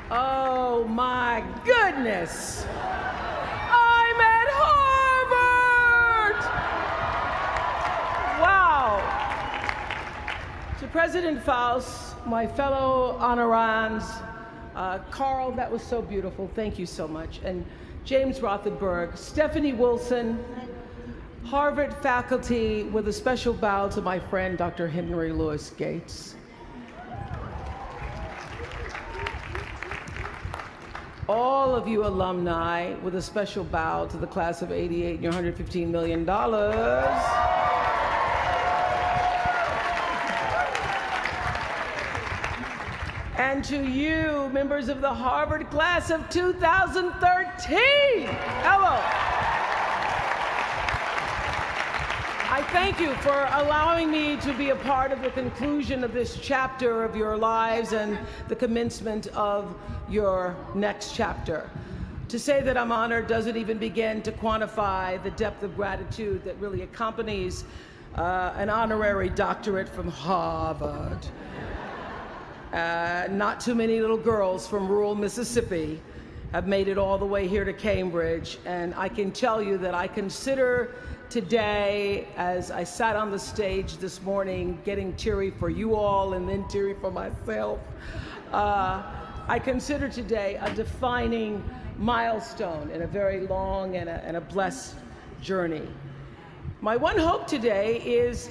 Oh my goodness! I'm at Harvard! Wow! To President Faust, my fellow honorands, Carl, that was so beautiful. Thank you so much. And James Rothenberg, Stephanie Wilson, Harvard faculty, with a special bow to my friend, Dr. Henry Louis Gates. All of you alumni, with a special bow to the class of '88 and your $115 million. And to you, members of the Harvard class of 2013. Hello. I thank you for allowing me to be a part of the conclusion of this chapter of your lives and the commencement of your next chapter. To say that I'm honored doesn't even begin to quantify the depth of gratitude that really accompanies an honorary doctorate from Harvard. Not too many little girls from rural Mississippi have made it all the way here to Cambridge, and I can tell you that I consider today, as I sat on the stage this morning getting teary for you all and then teary for myself, I consider today a defining milestone in a very long and a blessed journey. My one hope today is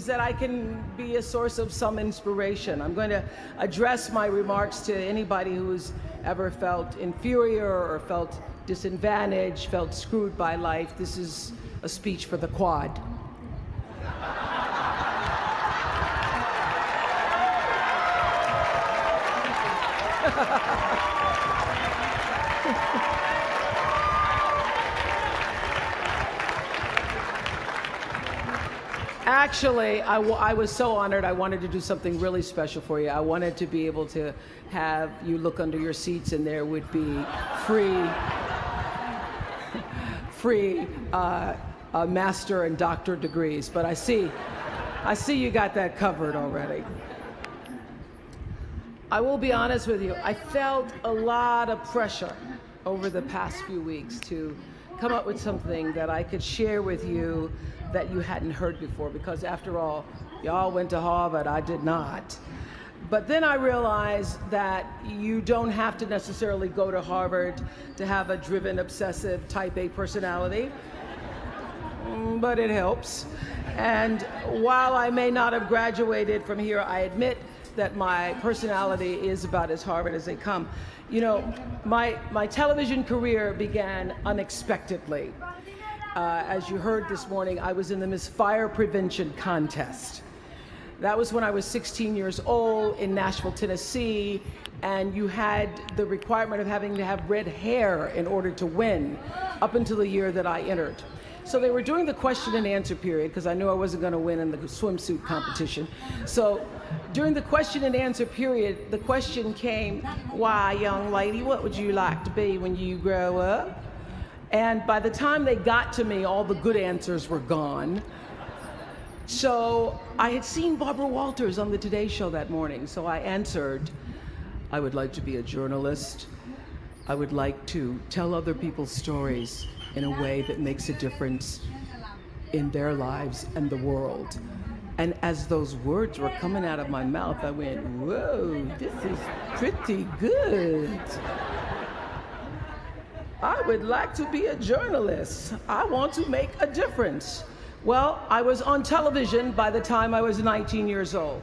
that I can be a source of some inspiration. I'm going to address my remarks to anybody who's ever felt inferior or felt disadvantaged, felt screwed by life. This is a speech for the quad. Actually, I was so honored. I wanted to do something really special for you. I wanted to be able to have you look under your seats and there would be free master and doctor degrees. But I see you got that covered already. I will be honest with you. I felt a lot of pressure over the past few weeks to come up with something that I could share with you that you hadn't heard before, because after all, y'all went to Harvard, I did not. But then I realized that you don't have to necessarily go to Harvard to have a driven, obsessive, type A personality, but it helps. And while I may not have graduated from here, I admit that my personality is about as Harvard as they come. You know, my television career began unexpectedly. As you heard this morning, I was in the Miss Fire Prevention contest. That was when I was 16 years old in Nashville, Tennessee, and you had the requirement of having to have red hair in order to win, up until the year that I entered. So they were doing the question and answer period, because I knew I wasn't going to win in the swimsuit competition. So during the question and answer period, the question came, "Why, young lady, what would you like to be when you grow up?" And by the time they got to me, all the good answers were gone. So I had seen Barbara Walters on the Today Show that morning, so I answered, "I would like to be a journalist. I would like to tell other people's stories in a way that makes a difference in their lives and the world." And as those words were coming out of my mouth, I went, "Whoa, this is pretty good. I would like to be a journalist. I want to make a difference." Well, I was on television by the time I was 19 years old.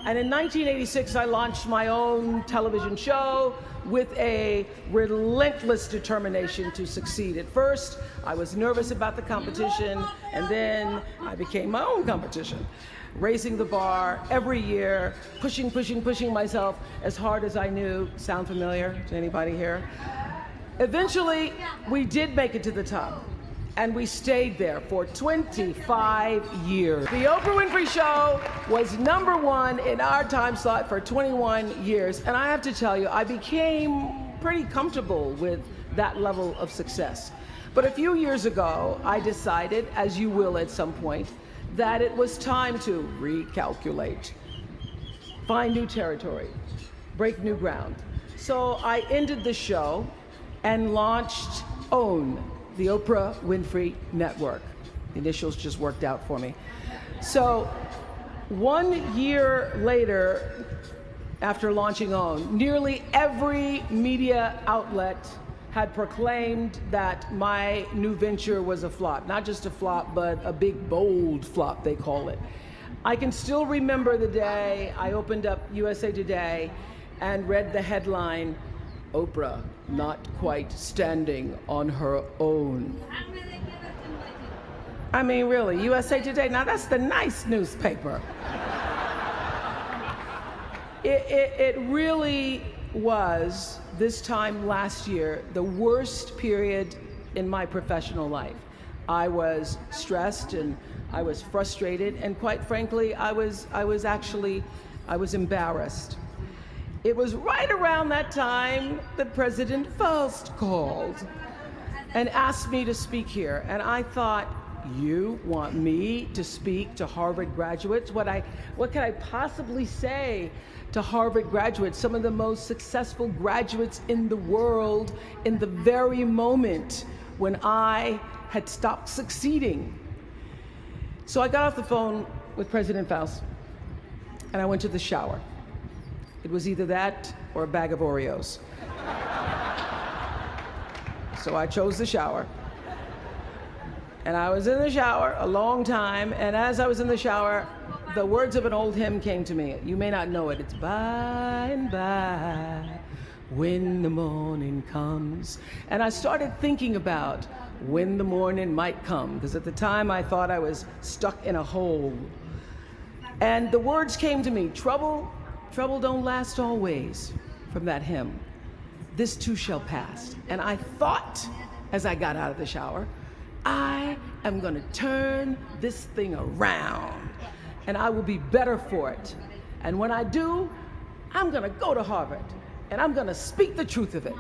And in 1986, I launched my own television show with a relentless determination to succeed. At first, I was nervous about the competition, and then I became my own competition, raising the bar every year, pushing myself as hard as I knew. Sound familiar to anybody here? Eventually, we did make it to the top, and we stayed there for 25 years. The Oprah Winfrey Show was #1 in our time slot for 21 years, and I have to tell you, I became pretty comfortable with that level of success. But a few years ago, I decided, as you will at some point, that it was time to recalculate, find new territory, break new ground. So I ended the show and launched OWN, the Oprah Winfrey Network. The initials just worked out for me. So 1 year later, after launching OWN, nearly every media outlet had proclaimed that my new venture was a flop. Not just a flop, but a big, bold flop, they call it. I can still remember the day I opened up USA Today and read the headline, "Oprah not quite standing on her own." I mean, really, USA Today, now that's the nice newspaper. It really was, this time last year, the worst period in my professional life. I was stressed and I was frustrated, and quite frankly, I was embarrassed. It was right around that time that President Faust called and asked me to speak here, and I thought, you want me to speak to Harvard graduates? What could I possibly say to Harvard graduates, some of the most successful graduates in the world, in the very moment when I had stopped succeeding? So I got off the phone with President Faust and I went to the shower. It was either that or a bag of Oreos. So I chose the shower. And I was in the shower a long time, and as I was in the shower, the words of an old hymn came to me. You may not know it. It's by and by, when the morning comes. And I started thinking about when the morning might come, because at the time I thought I was stuck in a hole. And the words came to me, trouble don't last always, from that hymn. This too shall pass. And I thought, as I got out of the shower, I am going to turn this thing around, and I will be better for it. And when I do, I'm going to go to Harvard, and I'm going to speak the truth of it.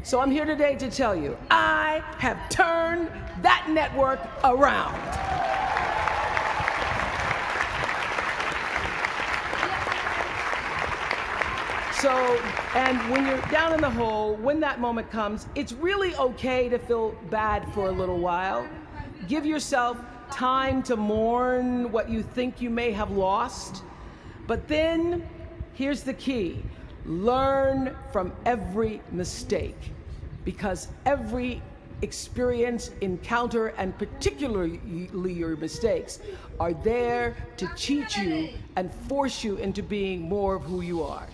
So I'm here today to tell you, I have turned that network around. So, and when you're down in the hole, when that moment comes, it's really okay to feel bad for a little while. Give yourself time to mourn what you think you may have lost. But then, here's the key. Learn from every mistake, because every experience, encounter, and particularly your mistakes are there to teach you and force you into being more of who you are.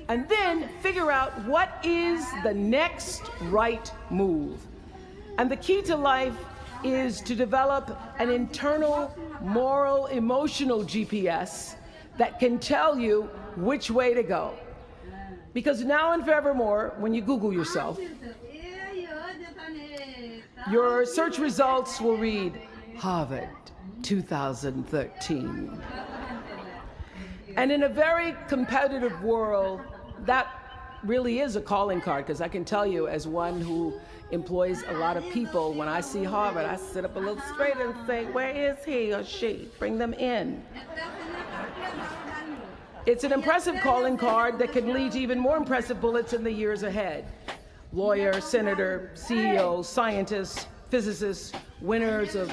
And then figure out what is the next right move. And the key to life is to develop an internal, moral, emotional GPS that can tell you which way to go. Because now and forevermore, when you Google yourself, your search results will read Harvard 2013. And in a very competitive world, that really is a calling card, because I can tell you, as one who employs a lot of people, when I see Harvard, I sit up a little straight and say, where is he or she? Bring them in. It's an impressive calling card that could lead to even more impressive bullets in the years ahead. Lawyer, senator, CEO, scientists, physicists, winners of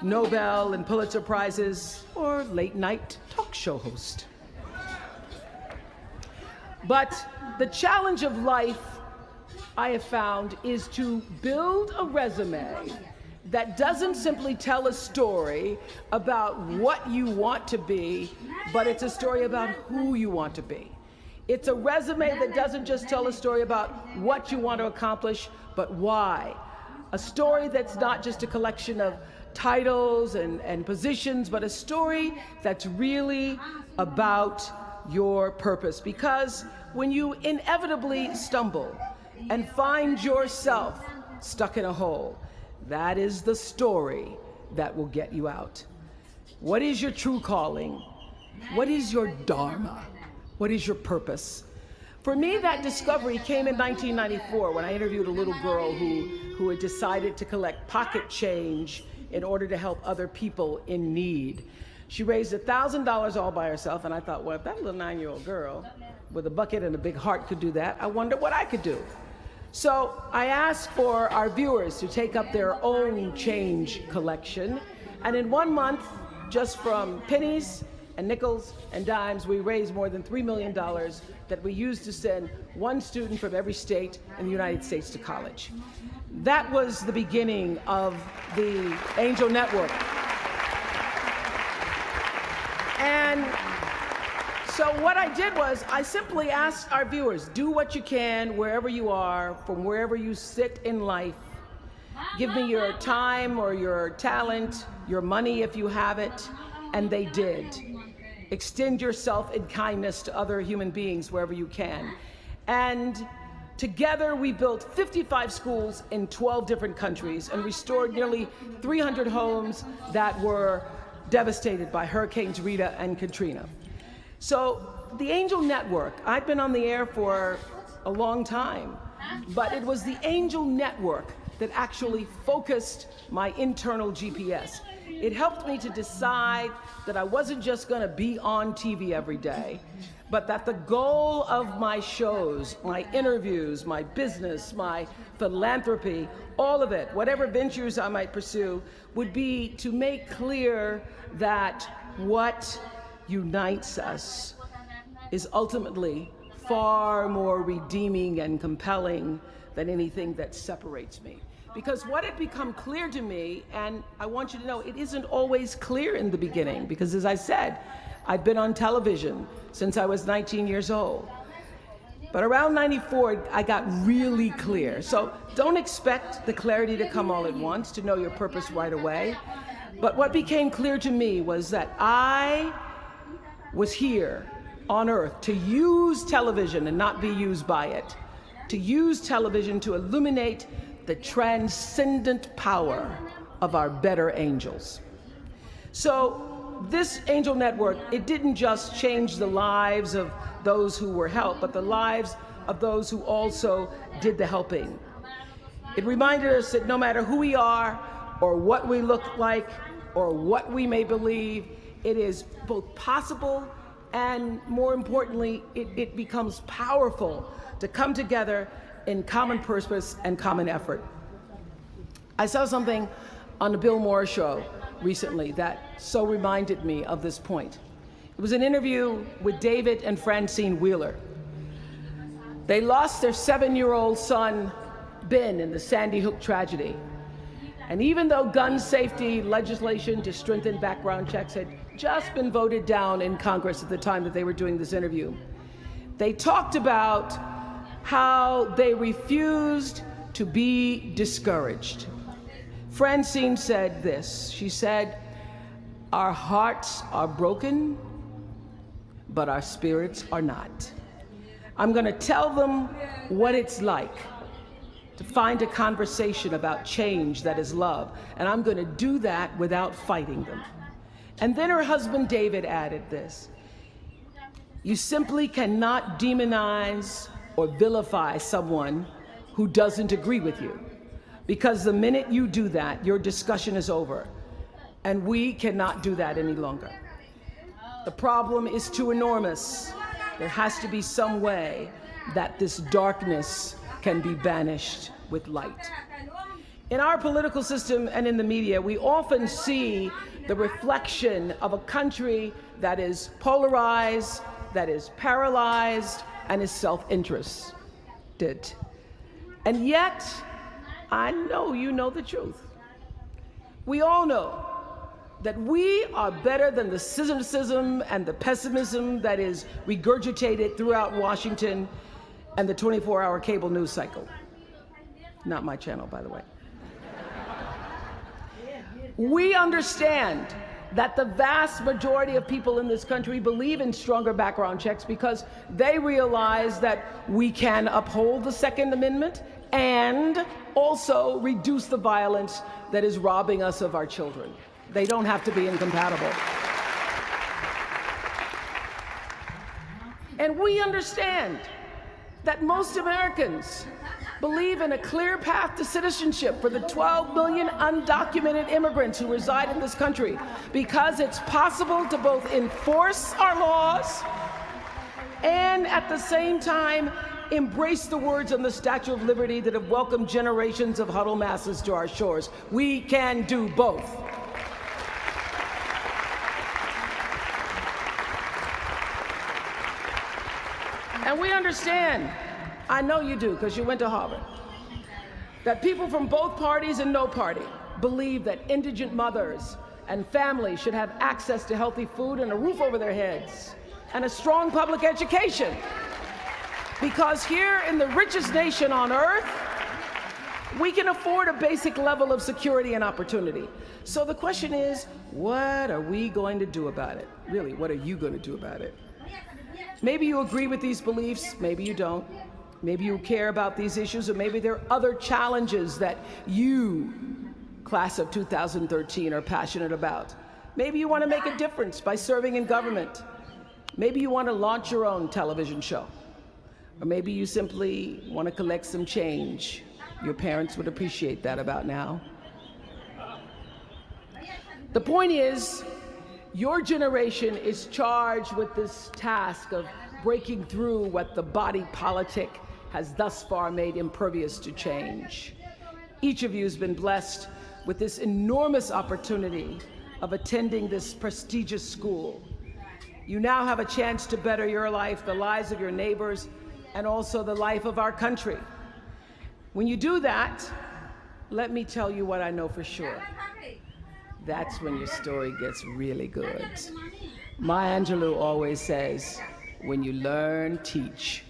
Nobel and Pulitzer Prizes, or late-night talk show host. But the challenge of life, I have found, is to build a resume that doesn't simply tell a story about what you want to be, but it's a story about who you want to be. It's a resume that doesn't just tell a story about what you want to accomplish, but why. A story that's not just a collection of titles and positions, but a story that's really about your purpose. Because when you inevitably stumble and find yourself stuck in a hole, that is the story that will get you out. What is your true calling? What is your dharma? What is your purpose? For me, that discovery came in 1994 when I interviewed a little girl who had decided to collect pocket change in order to help other people in need. She raised $1,000 all by herself, and I thought, well, if that little 9-year-old girl with a bucket and a big heart could do that, I wonder what I could do. So I asked for our viewers to take up their own change collection, and in 1 month, just from pennies and nickels and dimes, we raised more than $3 million that we used to send one student from every state in the United States to college. That was the beginning of the Angel Network. And so what I did was I simply asked our viewers, do what you can wherever you are, from wherever you sit in life. Give me your time or your talent, your money if you have it, and they did. Extend yourself in kindness to other human beings wherever you can. And together we built 55 schools in 12 different countries and restored nearly 300 homes that were devastated by Hurricanes Rita and Katrina. So the Angel Network, I've been on the air for a long time, but it was the Angel Network that actually focused my internal GPS. It helped me to decide that I wasn't just going to be on TV every day, but that the goal of my shows, my interviews, my business, my philanthropy, all of it, whatever ventures I might pursue, would be to make clear that what unites us is ultimately far more redeeming and compelling than anything that separates me. Because what had become clear to me, and I want you to know, it isn't always clear in the beginning, because as I said, I've been on television since I was 19 years old. But around 94, I got really clear. So don't expect the clarity to come all at once, to know your purpose right away. But what became clear to me was that I was here on earth to use television and not be used by it, to use television to illuminate the transcendent power of our better angels. So this Angel Network, it didn't just change the lives of those who were helped, but the lives of those who also did the helping. It reminded us that no matter who we are, or what we look like, or what we may believe, it is both possible and, more importantly, it becomes powerful to come together in common purpose and common effort. I saw something on the Bill Maher show recently that so reminded me of this point. It was an interview with David and Francine Wheeler. They lost their 7-year-old son, Ben, in the Sandy Hook tragedy. And even though gun safety legislation to strengthen background checks had just been voted down in Congress at the time that they were doing this interview, they talked about how they refused to be discouraged. Francine said this. She said, "Our hearts are broken, but our spirits are not. I'm going to tell them what it's like to find a conversation about change that is love, and I'm going to do that without fighting them." And then her husband David added this: "You simply cannot demonize or vilify someone who doesn't agree with you, because the minute you do that, your discussion is over, and we cannot do that any longer. The problem is too enormous. There has to be some way that this darkness can be banished with light." In our political system and in the media, we often see the reflection of a country that is polarized, that is paralyzed, and is self-interested. And yet, I know you know the truth. We all know that we are better than the cynicism and the pessimism that is regurgitated throughout Washington and the 24-hour cable news cycle. Not my channel, by the way. We understand that the vast majority of people in this country believe in stronger background checks because they realize that we can uphold the Second Amendment and also reduce the violence that is robbing us of our children. They don't have to be incompatible. And we understand that most Americans believe in a clear path to citizenship for the 12 million undocumented immigrants who reside in this country, because it's possible to both enforce our laws and at the same time embrace the words on the Statue of Liberty that have welcomed generations of huddled masses to our shores. We can do both. And we understand, I know you do because you went to Harvard, that people from both parties and no party believe that indigent mothers and families should have access to healthy food and a roof over their heads and a strong public education. Because here in the richest nation on earth, we can afford a basic level of security and opportunity. So the question is, what are we going to do about it? Really, what are you going to do about it? Maybe you agree with these beliefs, maybe you don't. Maybe you care about these issues, or maybe there are other challenges that you, class of 2013, are passionate about. Maybe you want to make a difference by serving in government. Maybe you want to launch your own television show. Or maybe you simply want to collect some change. Your parents would appreciate that about now. The point is, your generation is charged with this task of breaking through what the body politic has thus far made impervious to change. Each of you has been blessed with this enormous opportunity of attending this prestigious school. You now have a chance to better your life, the lives of your neighbors, and also the life of our country. When you do that, let me tell you what I know for sure. That's when your story gets really good. Maya Angelou always says, when you learn, teach.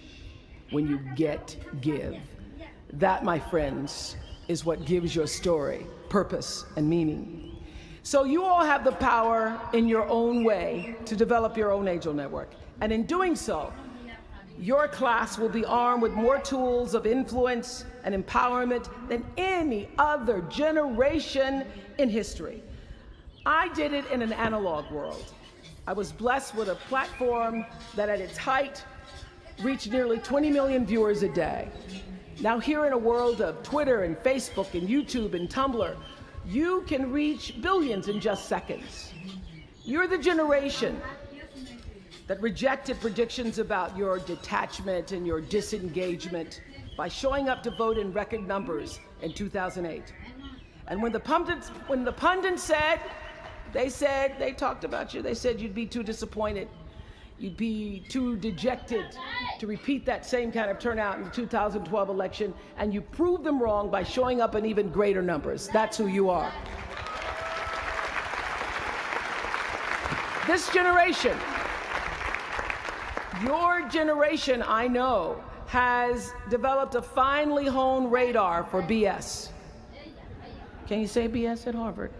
When you get, give. That, my friends, is what gives your story purpose and meaning. So you all have the power in your own way to develop your own angel network. And in doing so, your class will be armed with more tools of influence and empowerment than any other generation in history. I did it in an analog world. I was blessed with a platform that at its height reached nearly 20 million viewers a day. Now here in a world of Twitter and Facebook and YouTube and Tumblr, you can reach billions in just seconds. You're the generation that rejected predictions about your detachment and your disengagement by showing up to vote in record numbers in 2008. And when the pundits said, they talked about you, they said you'd be too disappointed, you'd be too dejected to repeat that same kind of turnout in the 2012 election, and you proved them wrong by showing up in even greater numbers. That's who you are. This generation, your generation, I know, has developed a finely honed radar for BS. Can you say BS at Harvard?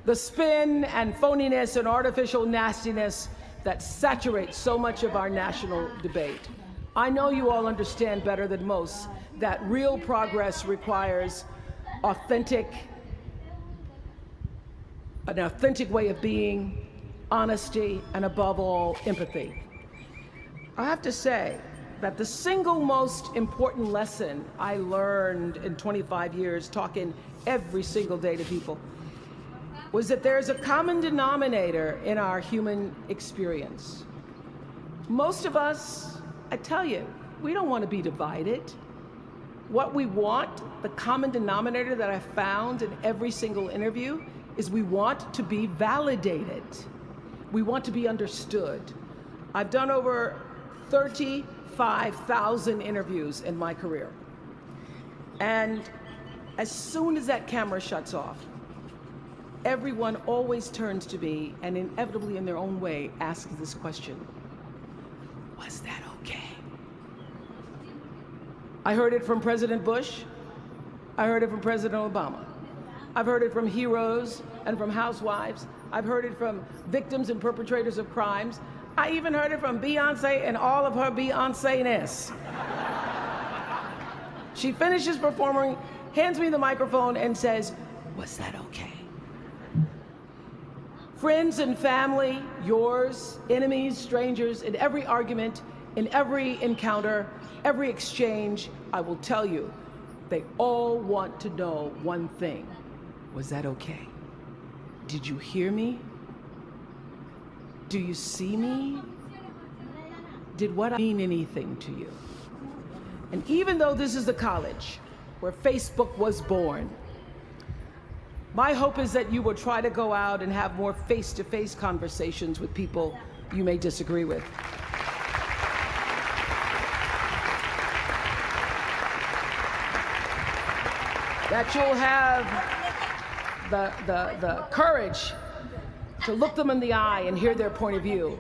The spin and phoniness and artificial nastiness that saturates so much of our national debate. I know you all understand better than most that real progress requires an authentic way of being, honesty, and above all, empathy. I have to say that the single most important lesson I learned in 25 years talking every single day to people was that there's a common denominator in our human experience. Most of us, I tell you, we don't want to be divided. What we want, the common denominator that I found in every single interview, is we want to be validated. We want to be understood. I've done over 35,000 interviews in my career. And as soon as that camera shuts off, everyone always turns to me and inevitably in their own way asks this question: was that okay? I heard it from President Bush. I heard it from President Obama. I've heard it from heroes and from housewives. I've heard it from victims and perpetrators of crimes. I even heard it from Beyonce and all of her Beyonce-ness. She finishes performing, hands me the microphone and says, was that okay? Friends and family, yours, enemies, strangers, in every argument, In every encounter, every exchange, I will tell you, they all want to know one thing. Was that okay? Did you hear me? Do you see me? Did what I mean anything to you? And even though this is the college where Facebook was born, my hope is that you will try to go out and have more face-to-face conversations with people you may disagree with. That you'll have the courage to look them in the eye and hear their point of view,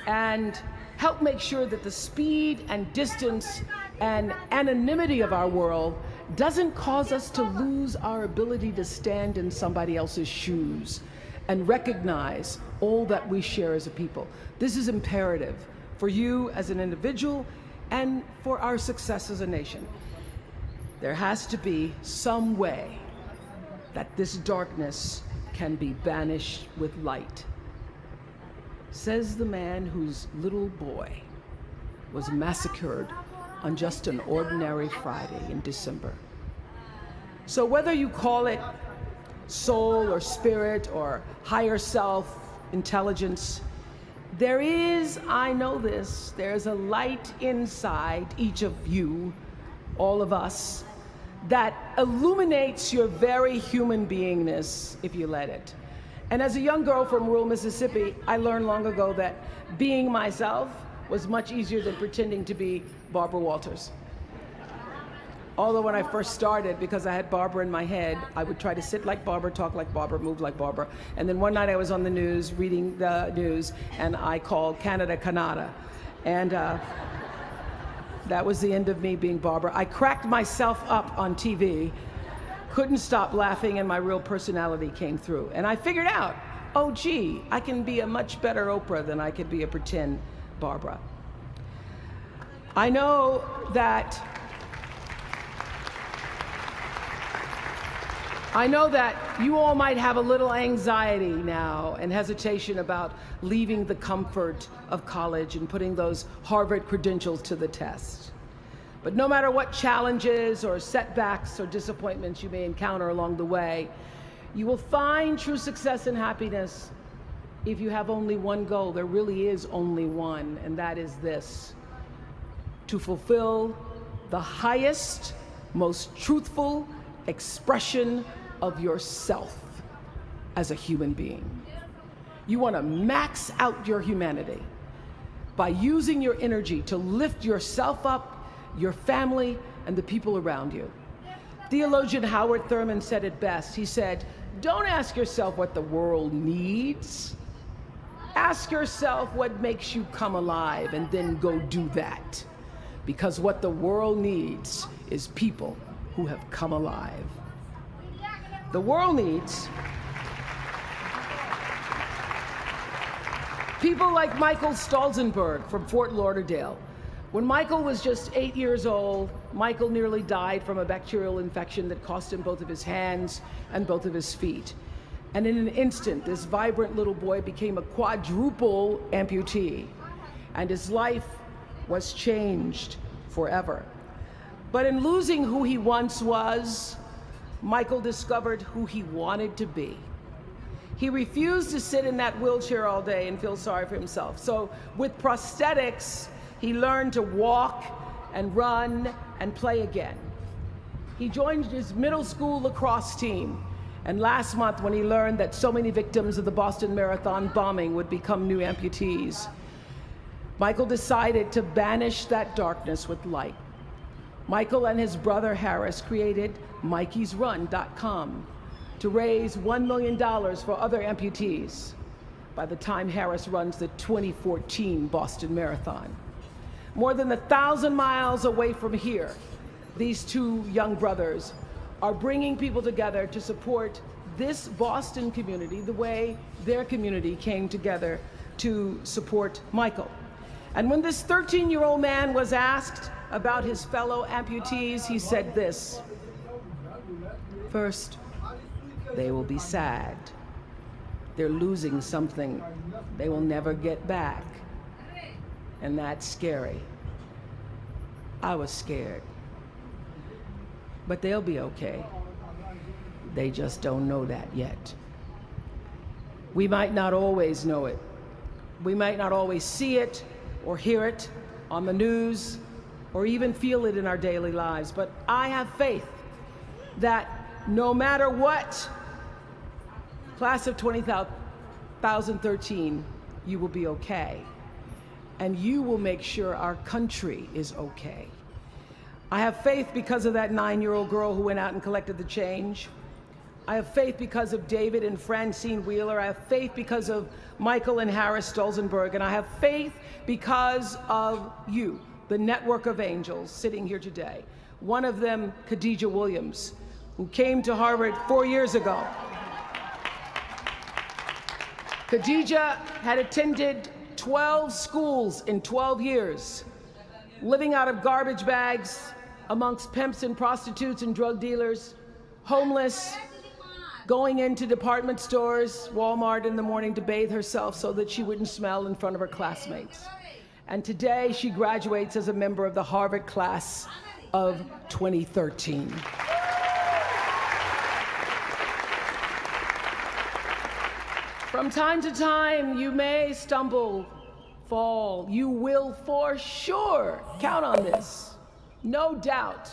and help make sure that the speed and distance and anonymity of our world doesn't cause us to lose our ability to stand in somebody else's shoes and recognize all that we share as a people. This is imperative for you as an individual and for our success as a nation. There has to be some way that this darkness can be banished with light. Says the man whose little boy was massacred on just an ordinary Friday in December. So whether you call it soul or spirit or higher self, intelligence, there is, I know this, there's a light inside each of you, all of us, that illuminates your very human beingness if you let it. And as a young girl from rural Mississippi, I learned long ago that being myself was much easier than pretending to be Barbara Walters. Although when I first started, because I had Barbara in my head, I would try to sit like Barbara, talk like Barbara, move like Barbara. And then one night I was on the news, reading the news, and I called Canada, Canada. And that was the end of me being Barbara. I cracked myself up on TV, couldn't stop laughing, and my real personality came through. And I figured out, oh gee, I can be a much better Oprah than I could be a pretend Barbara. I know that you all might have a little anxiety now and hesitation about leaving the comfort of college and putting those Harvard credentials to the test. But no matter what challenges or setbacks or disappointments you may encounter along the way, you will find true success and happiness if you have only one goal. There really is only one, and that is this: to fulfill the highest, most truthful expression of yourself as a human being. You want to max out your humanity by using your energy to lift yourself up, your family, and the people around you. Theologian Howard Thurman said it best. He said, don't ask yourself what the world needs. Ask yourself what makes you come alive, and then go do that. Because what the world needs is people who have come alive. The world needs people like Michael Stolzenberg from Fort Lauderdale. When Michael was just 8 years old, Michael nearly died from a bacterial infection that cost him both of his hands and both of his feet. And in an instant, this vibrant little boy became a quadruple amputee, and his life was changed forever. But in losing who he once was, Michael discovered who he wanted to be. He refused to sit in that wheelchair all day and feel sorry for himself. So with prosthetics, he learned to walk and run and play again. He joined his middle school lacrosse team. And last month, when he learned that so many victims of the Boston Marathon bombing would become new amputees, Michael decided to banish that darkness with light. Michael and his brother Harris created MikeysRun.com to raise $1 million for other amputees by the time Harris runs the 2014 Boston Marathon. More than 1,000 miles away from here, these two young brothers are bringing people together to support this Boston community the way their community came together to support Michael. And when this 13-year-old man was asked about his fellow amputees, he said this: first, they will be sad. They're losing something they will never get back. and that's scary. I was scared. But they'll be okay. They just don't know that yet. We might not always know it. We might not always see it or hear it on the news or even feel it in our daily lives, but I have faith that no matter what, class of 2013, you will be okay. And you will make sure our country is okay. I have faith because of that 9-year-old girl who went out and collected the change. I have faith because of David and Francine Wheeler. I have faith because of Michael and Harris Stolzenberg. And I have faith because of you, the network of angels sitting here today. One of them, Khadijah Williams, who came to Harvard 4 years ago. Khadijah had attended 12 schools in 12 years, living out of garbage bags amongst pimps and prostitutes and drug dealers, homeless, going into department stores, Walmart in the morning to bathe herself so that she wouldn't smell in front of her classmates. And today she graduates as a member of the Harvard class of 2013. From time to time, you may stumble, fall. You will for sure count on this. No doubt.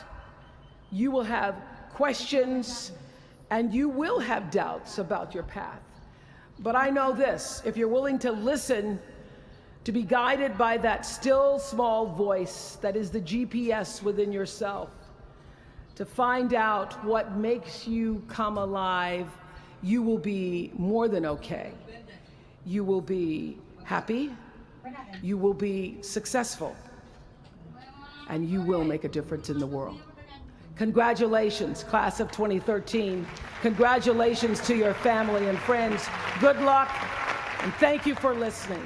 You will have questions and you will have doubts about your path. But I know this, if you're willing to listen, to be guided by that still small voice that is the GPS within yourself, to find out what makes you come alive, you will be more than okay. You will be happy, you will be successful, and you will make a difference in the world. Congratulations, class of 2013. Congratulations to your family and friends. Good luck, and thank you for listening.